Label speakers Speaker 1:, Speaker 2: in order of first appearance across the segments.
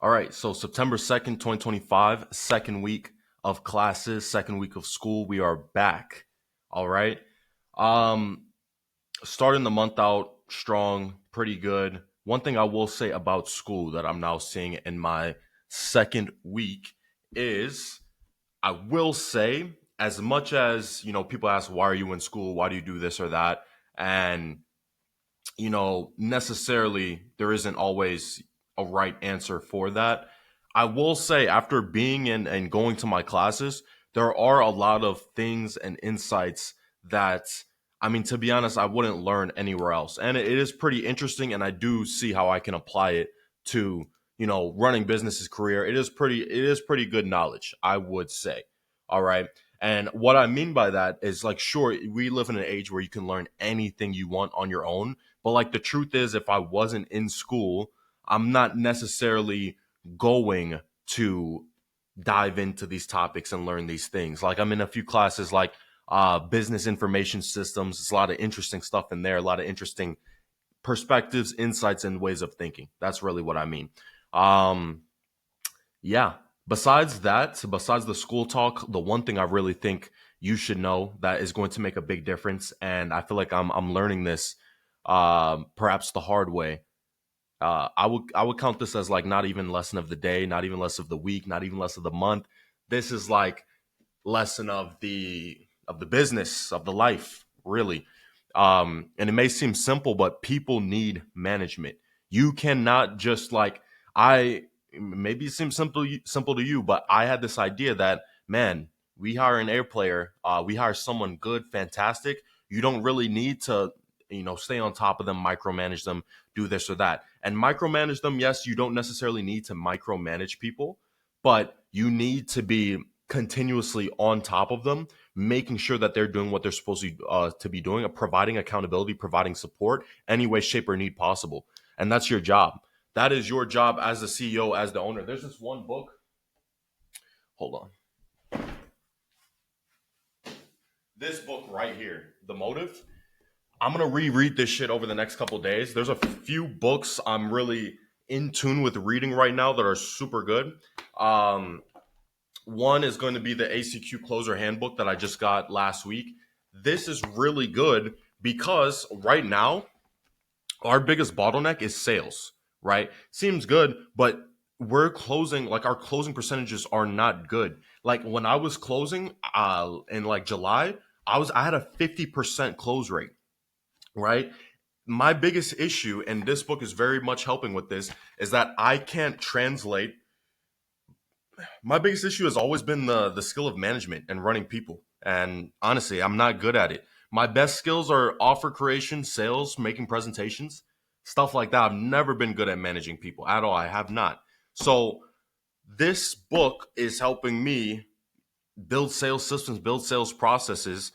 Speaker 1: All right, so September 2nd, 2025, second week of classes, second week of school. We are back. All right. Um, Starting the month out strong, pretty good. One thing I will say about school that I'm now seeing in my second week is I will say, as much as, people ask, why are you in school? Why do you do this or that? And necessarily there isn't always a right answer for that. I will say, after being in and going to my classes, there are a lot of things and insights that, I mean, to be honest, I wouldn't learn anywhere else. And it is pretty interesting, and I do see how I can apply it to, running businesses career. It is pretty good knowledge, I would say. All right. And what I mean by that is, like, sure, we live in an age where you can learn anything you want on your own, but like the truth is, if I wasn't in school, I'm not necessarily going to dive into these topics and learn these things. Like, I'm in a few classes like business information systems. It's a lot of interesting stuff in there, a lot of interesting perspectives, insights, and ways of thinking. That's really what I mean. Um, yeah. Besides the school talk, the one thing I really think you should know that is going to make a big difference, and I feel like I'm learning this perhaps the hard way. I would count this as like not even lesson of the day, not even less of the week, not even less of the month. This is like lesson of the business of the life, really. And it may seem simple, but people need management. You cannot just like I maybe it seems simple to you, but I had this idea that, man, we hire an air player, we hire someone good, fantastic. You don't really need to stay on top of them, micromanage them, do this or that, and micromanage them. Yes, you don't necessarily need to micromanage people, but you need to be continuously on top of them, making sure that they're doing what they're supposed to be doing, providing accountability, providing support any way, shape, or need possible. And that's your job. That is your job as the CEO, as the owner. There's this one book. Hold on. This book right here, The Motive. I'm gonna reread this shit over the next couple days. There's a few books I'm really in tune with reading right now that are super good. Um, One is going to be the ACQ Closer Handbook that I just got last week. This is really good because right now our biggest bottleneck is sales, right? Seems good, but we're closing, like, our closing percentages are not good. Like, when I was closing in like July, I had a 50% close rate, right? My biggest issue, and this book is very much helping with this, is that I can't translate. My biggest issue has always been the skill of management and running people. And honestly, I'm not good at it. My best skills are offer creation, sales, making presentations, stuff like that. I've never been good at managing people at all. I have not. So this book is helping me build sales systems, build sales processes,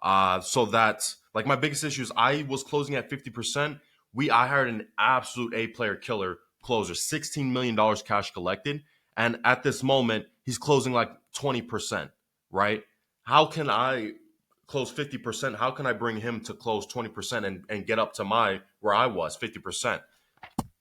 Speaker 1: so that, like, my biggest issue is I was closing at 50%. I hired an absolute A player killer closer, $16 million cash collected, and at this moment he's closing like 20%. Right? How can I close 50%? How can I bring him to close 20% and get up to my where I was 50%?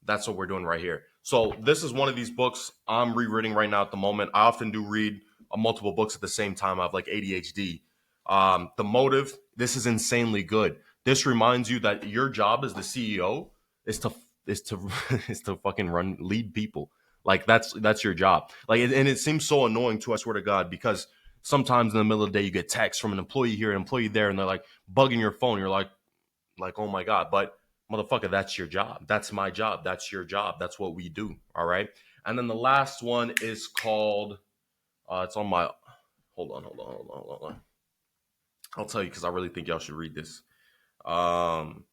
Speaker 1: That's what we're doing right here. So this is one of these books I'm rereading right now at the moment. I often do read multiple books at the same time. I have like ADHD. The Motive. This is insanely good. This reminds you that your job as the CEO is to is to fucking lead people. Like, that's your job. Like, and it seems so annoying too. I swear to God, because sometimes in the middle of the day you get texts from an employee here, an employee there, and they're like bugging your phone. You're like, oh my God. But motherfucker, that's your job. That's my job. That's your job. That's what we do. All right. And then the last one is called, it's on my, hold on. I'll tell you, because I really think y'all should read this. Um,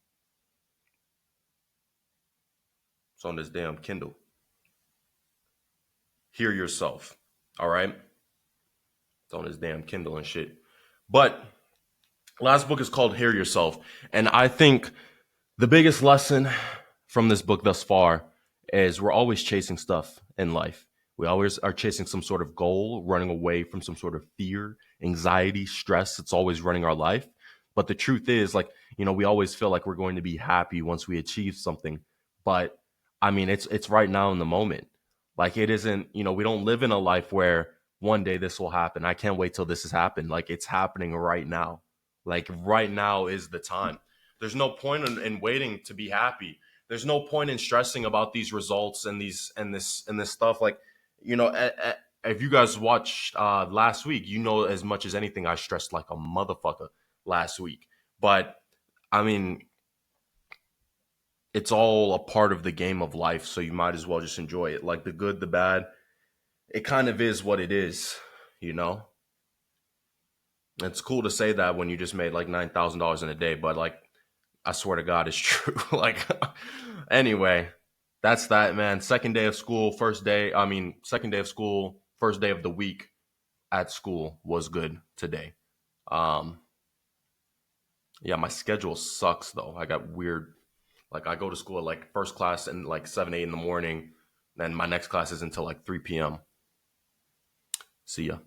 Speaker 1: it's on this damn Kindle. Hear Yourself. All right. It's on this damn Kindle and shit. But last book is called Hear Yourself. And I think the biggest lesson from this book thus far is we're always chasing stuff in life. We always are chasing some sort of goal, running away from some sort of fear, anxiety, stress. It's always running our life. But the truth is, like, we always feel like we're going to be happy once we achieve something. But I mean, it's right now in the moment. Like it isn't, we don't live in a life where one day this will happen. I can't wait till this has happened. Like it's happening right now. Like right now is the time. There's no point in waiting to be happy. There's no point in stressing about these results and this stuff. Like, if you guys watched last week, as much as anything, I stressed like a motherfucker last week. But I mean, it's all a part of the game of life, so you might as well just enjoy it. Like the good, the bad, it kind of is what it is, you know? It's cool to say that when you just made like $9,000 in a day, but like, I swear to God, it's true. Like, anyway, that's that, man. Second day of school, second day of school, first day of the week at school was good today. Um, yeah, my schedule sucks though. I got weird. Like, I go to school at like first class and like 7, 8 in the morning. Then my next class is until like 3 p.m. See ya.